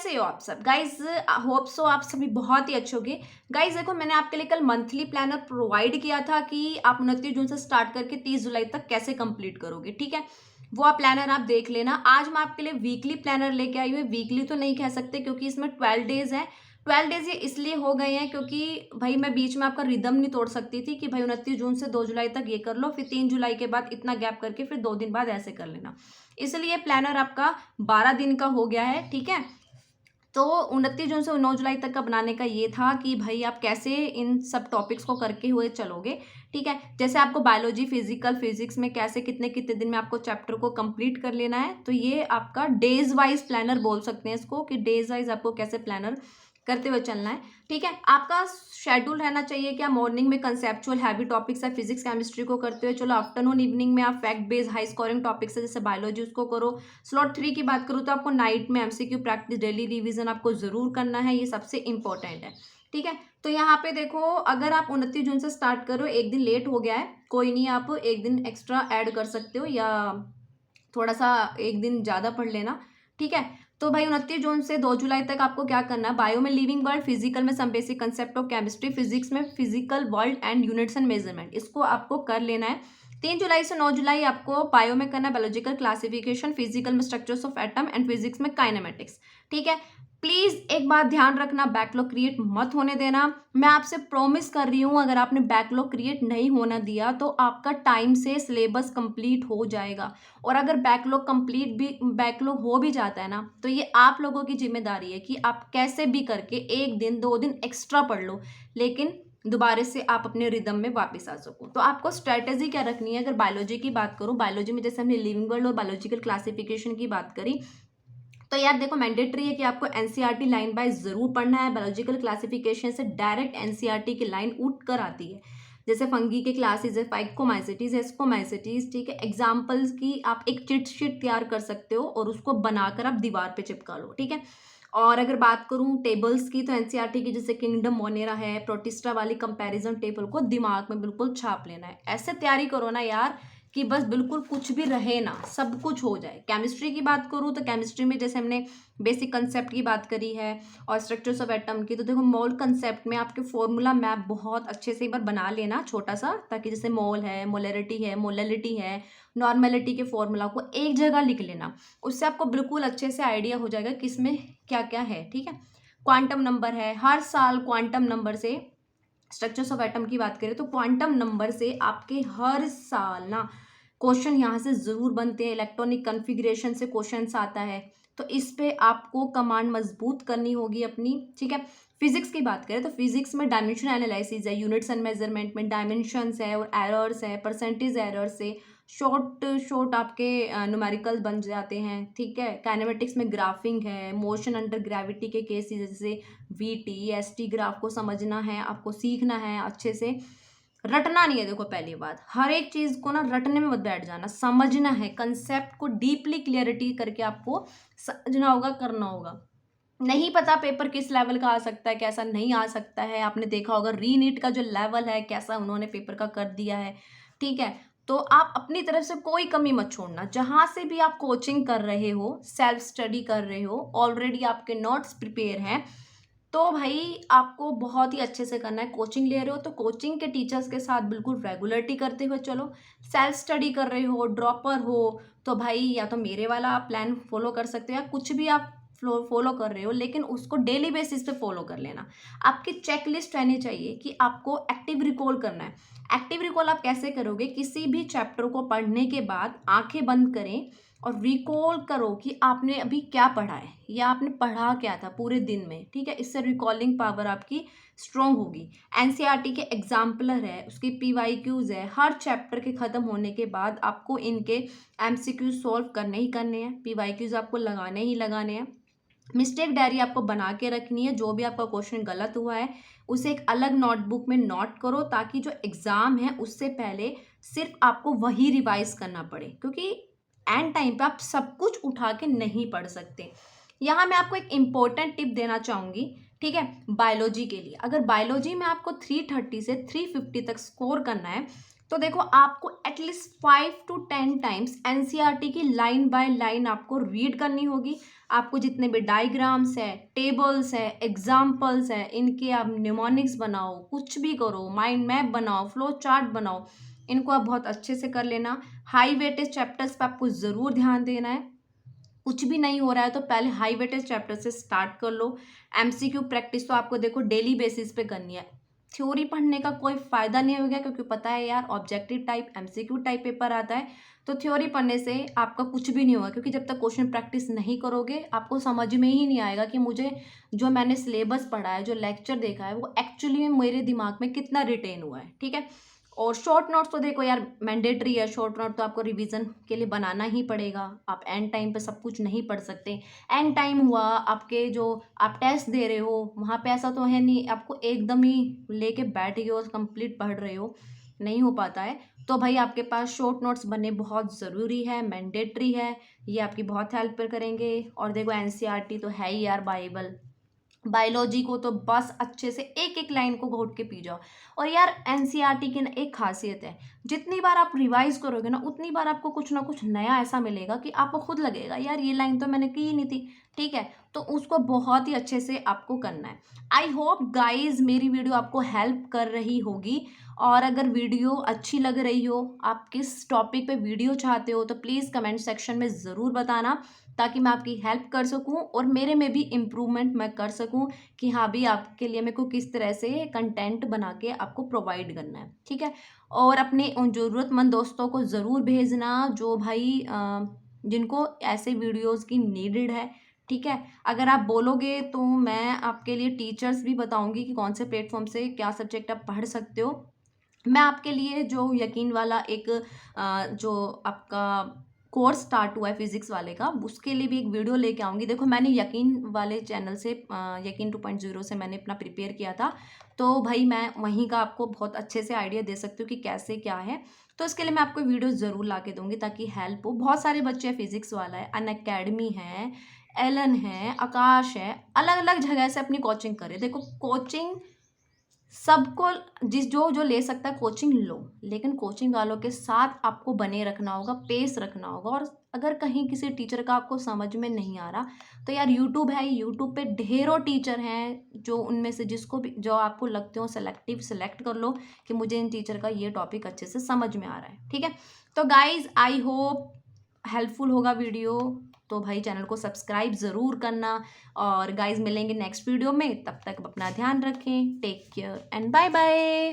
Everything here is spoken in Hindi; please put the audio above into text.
कैसे हो आप सब गाइज? होप सो आप सभी बहुत ही अच्छे होंगे। गाइज देखो, मैंने आपके लिए कल मंथली प्लानर प्रोवाइड किया था कि आप 29 जून से स्टार्ट करके 30 जुलाई तक कैसे कंप्लीट करोगे। ठीक है, वो आप प्लानर आप देख लेना। आज मैं आपके लिए वीकली प्लानर लेके आई हूँ। वीकली तो नहीं कह सकते क्योंकि इसमें 12 डेज है। 12 डेज ये इसलिए हो गए हैं क्योंकि भाई मैं बीच में आपका रिदम नहीं तोड़ सकती थी कि भाई 29 जून से 2 जुलाई तक ये कर लो, फिर 3 जुलाई के बाद इतना गैप करके फिर 2 दिन बाद ऐसे कर लेना। इसलिए प्लानर आपका 12 दिन का हो गया है। ठीक है, तो 29 जून से 9 जुलाई तक का बनाने का ये था कि भाई आप कैसे इन सब टॉपिक्स को करके हुए चलोगे। ठीक है, जैसे आपको बायोलॉजी, फिजिकल, फिजिक्स में कैसे कितने कितने दिन में आपको चैप्टर को कंप्लीट कर लेना है, तो ये आपका डेज वाइज प्लानर बोल सकते हैं इसको, कि डेज वाइज आपको कैसे प्लानर करते हुए चलना है। ठीक है, आपका शेड्यूल रहना चाहिए कि आप मॉर्निंग में कंसेप्चुअल हैवी टॉपिक्स है फिजिक्स केमिस्ट्री को करते हुए चलो, आफ्टरनून इवनिंग में आप fact based high scoring topics है जैसे बायोलॉजी उसको करो। स्लॉट 3 की बात करूँ तो आपको नाइट में एमसीक्यू प्रैक्टिस, डेली रिवीजन आपको जरूर करना है, ये सबसे इंपॉर्टेंट है। ठीक है, तो यहाँ पे देखो, अगर आप 29 जून से स्टार्ट करो, एक दिन लेट हो गया है, कोई नहीं, आप एक दिन एक्स्ट्रा ऐड कर सकते हो या थोड़ा सा एक दिन ज़्यादा पढ़ लेना। ठीक है, तो भाई 29 जून से 2 जुलाई तक आपको क्या करना है, बायो में लिविंग वर्ल्ड, फिजिकल में some basic concept of chemistry, physics में physical world and units and measurement, इसको आपको कर लेना है। 3 जुलाई से 9 जुलाई आपको बायो में करना है बायोलॉजिकल क्लासिफिकेशन, फिजिकल में structures of atom and physics में काइनेमेटिक्स। ठीक है, प्लीज एक बात ध्यान रखना, बैकलॉग क्रिएट मत होने देना। मैं आपसे प्रॉमिस कर रही हूँ, अगर आपने बैकलॉग क्रिएट नहीं होना दिया तो आपका टाइम से सिलेबस कंप्लीट हो जाएगा। और अगर बैकलॉग हो भी जाता है ना, तो ये आप लोगों की जिम्मेदारी है कि आप कैसे भी करके एक दिन 2 दिन एक्स्ट्रा पढ़ लो, लेकिन दोबारा से आप अपने रिदम में वापस आ सको। तो आपको स्ट्रेटेजी क्या रखनी है? अगर बायोलॉजी की बात करूँ, बायोलॉजी में जैसे हमने लिविंग वर्ल्ड और बायोलॉजिकल क्लासिफिकेशन की बात करी, तो यार देखो, मैंडेटरी है कि आपको एनसीईआरटी लाइन बाय जरूर पढ़ना है। बायोलॉजिकल क्लासिफिकेशन से डायरेक्ट एनसीईआरटी की लाइन उठ कर आती है, जैसे फंगी के क्लासेस है, फाइकोमाइसिटीज, एस्कोमाइसिटीज। ठीक है, एग्जांपल्स की आप एक चिट शीट तैयार कर सकते हो और उसको बनाकर आप दीवार पे चिपका लो। ठीक है, और अगर बात करूं टेबल्स की, तो एनसीईआरटी की जैसे किंगडम मोनेरा है, प्रोटिस्टा वाली कंपैरिजन टेबल को दिमाग में बिल्कुल छाप लेना है। ऐसे तैयारी करो ना यार कि बस बिल्कुल कुछ भी रहे ना, सब कुछ हो जाए। केमिस्ट्री की बात करूँ तो केमिस्ट्री में जैसे हमने बेसिक कंसेप्ट की बात करी है और स्ट्रक्चर्स ऑफ एटम की, तो देखो मोल कंसेप्ट में आपके फॉर्मूला मैप बहुत अच्छे से एक बार बना लेना छोटा सा, ताकि जैसे मोल है, मोलरिटी है, मोललिटी है, नॉर्मेलिटी के फॉर्मूला को एक जगह लिख लेना। उससे आपको बिल्कुल अच्छे से आइडिया हो जाएगा कि इसमें क्या क्या है। ठीक है, क्वांटम नंबर है, हर साल क्वांटम नंबर से, स्ट्रक्चर्स ऑफ एटम की बात करें तो क्वांटम नंबर से आपके हर साल ना क्वेश्चन यहाँ से जरूर बनते हैं। इलेक्ट्रॉनिक कॉन्फ़िगरेशन से क्वेश्चंस आता है, तो इस पे आपको कमांड मजबूत करनी होगी अपनी। ठीक है, फिजिक्स की बात करें तो फिजिक्स में डायमेंशन एनालिसिस है, यूनिट्स एंड मेजरमेंट में डायमेंशंस है और एरर्स है, परसेंटेज एरर से शॉर्ट आपके न्यूमेरिकल बन जाते हैं। ठीक है, काइनेमेटिक्स में ग्राफिंग है, मोशन अंडर ग्रेविटी के केसेस जैसे वीटी, एसटी ग्राफ को समझना है, आपको सीखना है अच्छे से, रटना नहीं है। देखो पहली बात, हर एक चीज को ना रटने में मत बैठ जाना, समझना है, कंसेप्ट को डीपली क्लियरिटी करके आपको समझना होगा, करना होगा। नहीं पता पेपर किस लेवल का आ सकता है, कैसा नहीं आ सकता है, आपने देखा होगा रीनीट का जो लेवल है कैसा उन्होंने पेपर का कर दिया है। ठीक है, तो आप अपनी तरफ से कोई कमी मत छोड़ना। जहां से भी आप कोचिंग कर रहे हो, सेल्फ स्टडी कर रहे हो, ऑलरेडी आपके नोट्स प्रिपेयर हैं, तो भाई आपको बहुत ही अच्छे से करना है। कोचिंग ले रहे हो तो कोचिंग के टीचर्स के साथ बिल्कुल रेगुलरिटी करते हुए चलो। सेल्फ स्टडी कर रहे हो, ड्रॉपर हो, तो भाई या तो मेरे वाला आप प्लान फॉलो कर सकते हो या कुछ भी आप फॉलो कर रहे हो, लेकिन उसको डेली बेसिस पे फॉलो कर लेना। आपकी चेक लिस्ट रहनी चाहिए कि आपको एक्टिव रिकॉल करना है। एक्टिव रिकॉल आप कैसे करोगे? किसी भी चैप्टर को पढ़ने के बाद आंखें बंद करें और रिकॉल करो कि आपने अभी क्या पढ़ा है या आपने पढ़ा क्या था पूरे दिन में। ठीक है, इससे रिकॉलिंग पावर आपकी स्ट्रॉन्ग होगी। एनसीईआरटी के एग्जाम्पलर है, उसके पीवाईक्यूज है, हर चैप्टर के खत्म होने के बाद आपको इनके एमसीक्यू सॉल्व करने ही करने हैं, पीवाईक्यूज आपको लगाने ही लगाने हैं। मिस्टेक डायरी आपको बना के रखनी है, जो भी आपका क्वेश्चन गलत हुआ है उसे एक अलग नोटबुक में नोट करो, ताकि जो एग्जाम है उससे पहले सिर्फ आपको वही रिवाइज करना पड़े, क्योंकि एंड टाइम पे आप सब कुछ उठा के नहीं पढ़ सकते। यहाँ मैं आपको एक इम्पोर्टेंट टिप देना चाहूँगी। ठीक है, बायोलॉजी के लिए, अगर बायोलॉजी में आपको 330 से 350 तक स्कोर करना है, तो देखो आपको एटलीस्ट 5 to 10 टाइम्स एनसीईआरटी की लाइन बाय लाइन आपको रीड करनी होगी। आपको जितने भी डायग्राम्स है, टेबल्स है, एग्जाम्पल्स है, इनके आप निमोनिक्स बनाओ, कुछ भी करो, माइंड मैप बनाओ, फ्लो चार्ट बनाओ, इनको आप बहुत अच्छे से कर लेना। हाई वेटेज चैप्टर्स पे आपको ज़रूर ध्यान देना है। कुछ भी नहीं हो रहा है तो पहले हाई वेटेज चैप्टर से स्टार्ट कर लो। एमसीक्यू प्रैक्टिस तो आपको देखो डेली बेसिस पे करनी है। थ्योरी पढ़ने का कोई फ़ायदा नहीं हो गया, क्योंकि पता है यार objective type MCQ type paper आता है, तो थ्योरी पढ़ने से आपका कुछ भी नहीं होगा, क्योंकि जब तक क्वेश्चन प्रैक्टिस नहीं करोगे आपको समझ में ही नहीं आएगा कि मुझे जो मैंने सिलेबस पढ़ा है, जो लेक्चर देखा है, वो एक्चुअली में मेरे दिमाग में कितना रिटेन हुआ है। ठीक है। और शॉर्ट नोट्स तो देखो यार मैंडेटरी है, शॉर्ट नोट तो आपको रिवीजन के लिए बनाना ही पड़ेगा। आप एंड टाइम पे सब कुछ नहीं पढ़ सकते। एंड टाइम हुआ आपके जो आप टेस्ट दे रहे हो, वहाँ पे ऐसा तो है नहीं आपको एकदम ही लेके बैठ गए और कंप्लीट पढ़ रहे हो, नहीं हो पाता है। तो भाई आपके पास शॉर्ट नोट्स बनने बहुत ज़रूरी है, मैंडेटरी है, ये आपकी बहुत हेल्प करेंगे। और देखो एनसीईआरटी तो है ही यार बाइबल। बायोलॉजी को तो बस अच्छे से एक एक लाइन को घोट के पी जाओ। और यार एनसीईआरटी की ना एक खासियत है, जितनी बार आप रिवाइज करोगे ना उतनी बार आपको कुछ ना कुछ नया ऐसा मिलेगा कि आपको खुद लगेगा यार ये लाइन तो मैंने की ही नहीं थी। ठीक है। तो उसको बहुत ही अच्छे से आपको करना है। आई होप गाइज मेरी वीडियो आपको हेल्प कर रही होगी। और अगर वीडियो अच्छी लग रही हो, आप किस टॉपिक पे वीडियो चाहते हो, तो प्लीज़ कमेंट सेक्शन में ज़रूर बताना, ताकि मैं आपकी हेल्प कर सकूं और मेरे में भी इम्प्रूवमेंट मैं कर सकूं कि हाँ भी आपके लिए मेरे को किस तरह से कंटेंट बना के आपको प्रोवाइड करना है। ठीक है। और अपने उन ज़रूरतमंद दोस्तों को ज़रूर भेजना जो भाई जिनको ऐसे वीडियोस की नीडेड है। ठीक है। अगर आप बोलोगे तो मैं आपके लिए टीचर्स भी बताऊंगी कि कौन से प्लेटफॉर्म से क्या सब्जेक्ट आप पढ़ सकते हो। मैं आपके लिए जो यकीन वाला एक जो आपका कोर्स स्टार्ट हुआ है फिजिक्स वाले का, उसके लिए भी एक वीडियो लेके आऊँगी। देखो मैंने यकीन वाले चैनल से यकीन 2.0 से मैंने अपना प्रिपेयर किया था, तो भाई मैं वहीं का आपको बहुत अच्छे से आइडिया दे सकती हूँ कि कैसे क्या है। तो इसके लिए मैं आपको वीडियो ज़रूर ला के दूँगी ताकि हेल्प हो। बहुत सारे बच्चे हैं, फिजिक्स वाला है, अनअकैडमी है, एलन है, आकाश है, अलग अलग जगह से अपनी कोचिंग करे। देखो कोचिंग सबको जिस जो जो ले सकता है कोचिंग लो, लेकिन कोचिंग वालों के साथ आपको बने रखना होगा, पेस रखना होगा। और अगर कहीं किसी टीचर का आपको समझ में नहीं आ रहा तो यार यूट्यूब है, यूट्यूब पे ढेरों टीचर हैं, जो उनमें से जिसको भी जो आपको लगते हो सेलेक्टिव सेलेक्ट कर लो कि मुझे इन टीचर का ये टॉपिक अच्छे से समझ में आ रहा है। ठीक है। तो गाइज आई होप हेल्पफुल होगा वीडियो। तो भाई चैनल को सब्सक्राइब ज़रूर करना। और गाइज मिलेंगे नेक्स्ट वीडियो में, तब तक अपना ध्यान रखें। Take care and bye bye.